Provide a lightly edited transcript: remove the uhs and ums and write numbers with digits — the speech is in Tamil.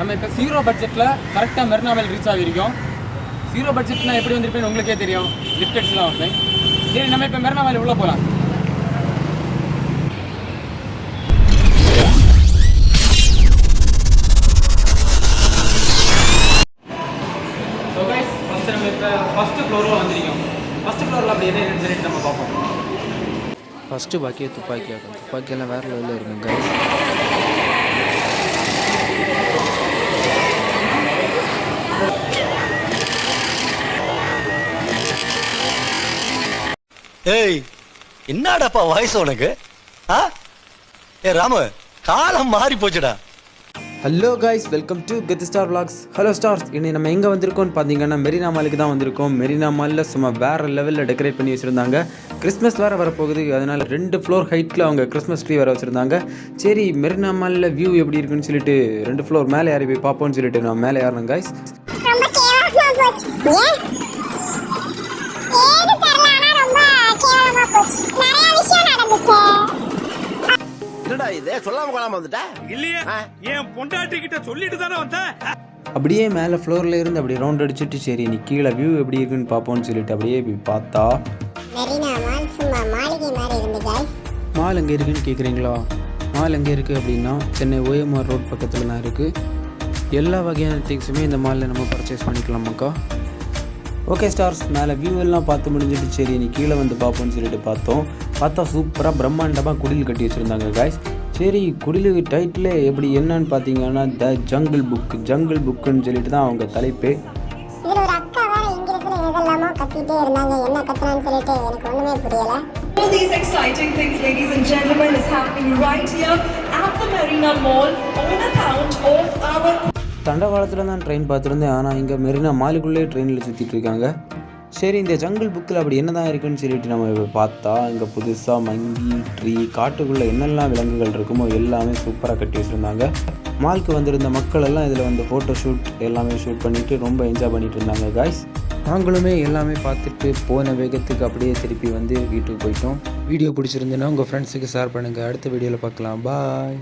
நம்ம இப்போ 0 பட்ஜெட்டில் கரெக்டாக மெரினா மால் ரீச் ஆகிருக்கோம். 0 பட்ஜெட்னா எப்படி வந்திருப்பேன்னு உங்களுக்கே தெரியும். லிஃப்டட்ஸ்லாம் வந்தேன். சரி, நம்ம இப்போ மெரினா மால் உள்ளே போகலாம். ஸோ கைஸ், ஃபஸ்ட்டு நம்ம இப்போ ஃபஸ்ட்டு ஃப்ளோரில் வந்திருக்கோம். ஃபஸ்ட்டு ஃப்ளோரில் அப்படி என்ன சொல்லிட்டு நம்ம பார்ப்போம். ஃபஸ்ட்டு பாக்கியே துப்பாக்கியாகும். துப்பாக்கியெல்லாம் வேறு லெவலில் இருக்குங்க. ஏய், என்னடாப்பா வாய்ஸ் உனக்கு? ஏ ராமு, காலம் மாறி போச்சுடா. Hello guys, welcome to get star vlogs. Hello stars, இன்னைக்கு நம்ம எங்கே வந்திருக்கோம்னு பார்த்தீங்கன்னா மெரினா மாலுக்கு தான் வந்திருக்கோம். மெரினா மாலில் சும்மா வேறு லெவலில் டெக்கரேட் பண்ணி வச்சுருந்தாங்க. கிறிஸ்மஸ் வேறு வரப்போகுது, அதனால் 2 ஃப்ளோர் ஹைட்டில் அவங்க கிறிஸ்மஸ் ட்ரீ வேறு வச்சுருந்தாங்க. சரி, மெரினா மாலில் வியூ எப்படி இருக்குன்னு சொல்லிட்டு 2 ஃப்ளோர் மேலே ஏறி போய் பார்ப்போம்னு சொல்லிட்டு நான் மேலே ஏறணும் கைஸ். அப்படியே மேலே ஃப்ளோரில் இருந்து அப்படியே ரவுண்ட் அடிச்சுட்டு சரி நீ கீழே வியூ எப்படி இருக்குன்னு பார்ப்போம்னு சொல்லிட்டு அப்படியே போய் பார்த்தா மால் எங்கே இருக்குன்னு கேட்குறீங்களா? மால் எங்கே இருக்குது அப்படின்னா சென்னை OMR ரோட் பக்கத்தில் தான் இருக்குது. எல்லா வகையான திங்ஸுமே இந்த மாலில் நம்ம பர்ச்சேஸ் பண்ணிக்கலாமாக்கா. ஓகே ஸ்டார்ஸ், மேலே வியூ எல்லாம் பார்த்து முடிஞ்சிட்டு சரி நீ கீழே வந்து பார்ப்போம்னு சொல்லிட்டு பார்த்தா சூப்பராக பிரம்மாண்டமாக குடில் கட்டி வச்சுருந்தாங்க காய்ஸ். சரி, குடில் டைட்டில் எப்படி என்னன்னு பார்த்தீங்கன்னா த ஜங்கிள் புக்குன்னு சொல்லிட்டு தான் அவங்க தலைப்பு. These exciting things, ladies and gentlemen, is happening right here at the Marina Mall on account of our தண்டவாளத்தில் தான் ட்ரெயின் பார்த்துருந்தேன், ஆனால் இங்கே மெரினா மாலுக்குள்ளே ட்ரெயினில் சுற்றிட்டு இருக்காங்க. சரி, இந்த ஜங்கிள் புக்கில் அப்படி என்ன தான் இருக்குன்னு சொல்லிட்டு நம்ம பார்த்தா இங்கே புதுசாக மங்கி ட்ரீ காட்டுக்குள்ளே என்னெல்லாம் விலங்குகள் இருக்குமோ எல்லாமே சூப்பராக கட்டி வச்சுருந்தாங்க. மாலுக்கு வந்திருந்த மக்கள் எல்லாம் இதில் வந்து ஃபோட்டோ ஷூட் எல்லாமே ஷூட் பண்ணிவிட்டு ரொம்ப என்ஜாய் பண்ணிட்டு இருந்தாங்க காய்ஸ். நாங்களுமே எல்லாமே பார்த்துட்டு போன வேகத்துக்கு அப்படியே திருப்பி வந்து வீட்டுக்கு போயிட்டோம். வீடியோ பிடிச்சிருந்தேன்னா உங்கள் ஃப்ரெண்ட்ஸுக்கு ஷேர் பண்ணுங்கள். அடுத்த வீடியோவில் பார்க்கலாம். பாய்.